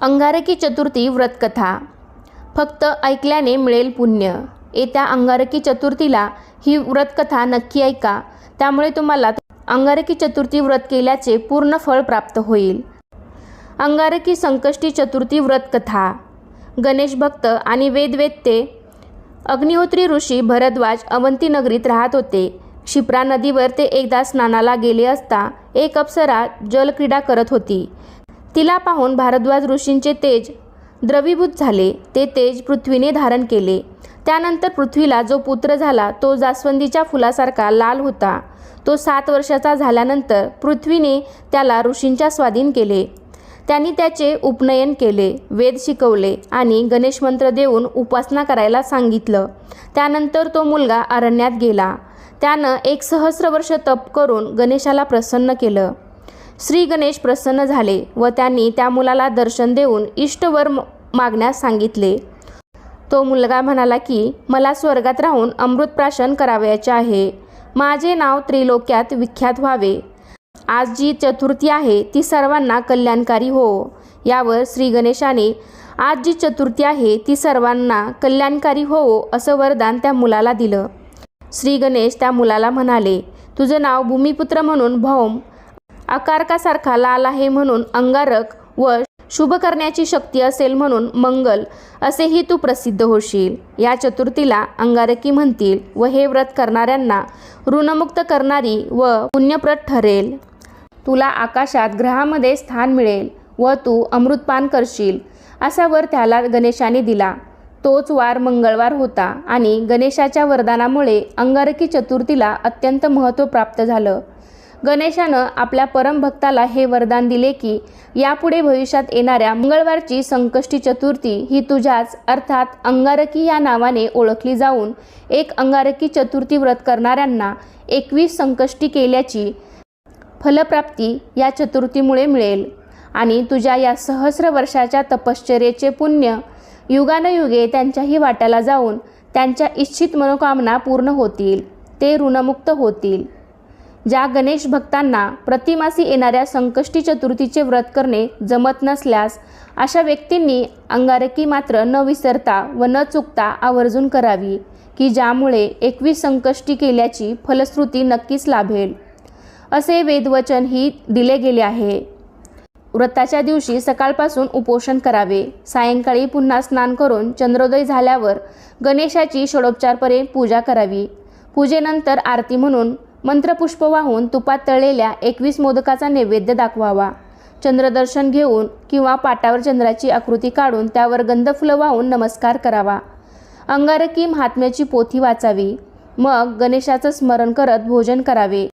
अंगारकी चतुर्थी व्रतकथा. फक्त ऐकल्याने मिळेल पुण्य. येत्या अंगारकी चतुर्थीला ही व्रतकथा नक्की ऐका, त्यामुळे तुम्हाला अंगारकी चतुर्थी व्रत केल्याचे पूर्ण फळ प्राप्त होईल. अंगारकी संकष्टी चतुर्थी व्रतकथा. गणेश भक्त आणि वेदवेत्ते अग्निहोत्री ऋषी भरद्वाज अवंती नगरीत राहत होते. क्षिप्रा नदीवर ते एकदा स्नानाला गेले असता एक अप्सरा जलक्रीडा करत होती. तिला पाहून भारद्वाज ऋषींचे तेज द्रवीभूत झाले. ते तेज पृथ्वीने धारण केले. त्यानंतर पृथ्वीला जो पुत्र झाला तो जास्वंदीच्या फुलासारखा लाल होता. तो 7 वर्षाचा झाल्यानंतर पृथ्वीने त्याला ऋषींच्या स्वाधीन केले. त्यांनी त्याचे उपनयन केले, वेद शिकवले आणि गणेश मंत्र देऊन उपासना करायला सांगितलं. त्यानंतर तो मुलगा अरण्यात गेला. त्यानं 1 सहस्र वर्ष तप करून गणेशाला प्रसन्न केलं. श्री गणेश प्रसन्न झाले व त्यांनी त्या मुलाला दर्शन देऊन इष्टवर मागण्यास सांगितले. तो मुलगा म्हणाला की मला स्वर्गात राहून अमृतप्राशन करावयाचे आहे. माझे नाव त्रिलोक्यात विख्यात व्हावे. आज जी चतुर्थी आहे ती सर्वांना कल्याणकारी हो. यावर श्री गणेशाने आज जी चतुर्थी आहे ती सर्वांना कल्याणकारी हो असं वरदान त्या मुलाला दिलं. श्री गणेश त्या मुलाला म्हणाले, तुझं नाव भूमिपुत्र म्हणून भौम, अकारकासारखा लाल आहे म्हणून अंगारक व शुभ करण्याची शक्ती असेल म्हणून मंगल असेही तू प्रसिद्ध होशील. या चतुर्थीला अंगारकी म्हणतील व हे व्रत करणाऱ्यांना ऋणमुक्त करणारी व पुण्यप्रद ठरेल. तुला आकाशात ग्रहामध्ये स्थान मिळेल व तू अमृतपान करशील असा वर त्याला गणेशाने दिला. तोच वार मंगळवार होता आणि गणेशाच्या वरदानामुळे अंगारकी चतुर्थीला अत्यंत महत्त्व प्राप्त झालं. गणेशानं आपल्या परमभक्ताला हे वरदान दिले की यापुढे भविष्यात येणाऱ्या मंगळवारची संकष्टी चतुर्थी ही तुझ्याच अर्थात अंगारकी या नावाने ओळखली जाऊन एक अंगारकी चतुर्थी व्रत करणाऱ्यांना 21 संकष्टी केल्याची फलप्राप्ती या चतुर्थीमुळे मिळेल आणि तुझ्या या सहस्र वर्षाच्या तपश्चर्येचे पुण्य युगानयुगे त्यांच्याही वाट्याला जाऊन त्यांच्या इच्छित मनोकामना पूर्ण होतील. ते ऋणमुक्त होतील. ज्या गणेश भक्तांना प्रतिमासी येणाऱ्या संकष्टी चतुर्थीचे व्रत करणे जमत नसल्यास अशा व्यक्तींनी अंगारकी मात्र न विसरता व न चुकता आवर्जून करावी की ज्यामुळे 21 संकष्टी केल्याची फलश्रुती नक्कीच लाभेल असे वेदवचनही दिले गेले आहे. व्रताच्या दिवशी सकाळपासून उपोषण करावे. सायंकाळी पुन्हा स्नान करून चंद्रोदय झाल्यावर गणेशाची षोडोपचारपणे पूजा करावी. पूजेनंतर आरती म्हणून मंत्रपुष्प वाहून तुपात तळलेल्या 21 मोदकाचा नैवेद्य दाखवावा. चंद्रदर्शन घेऊन किंवा पाटावर चंद्राची आकृती काढून त्यावर गंधफुलं वाहून नमस्कार करावा. अंगारकी महात्म्याची पोथी वाचावी. मग गणेशाचं स्मरण करत भोजन करावे.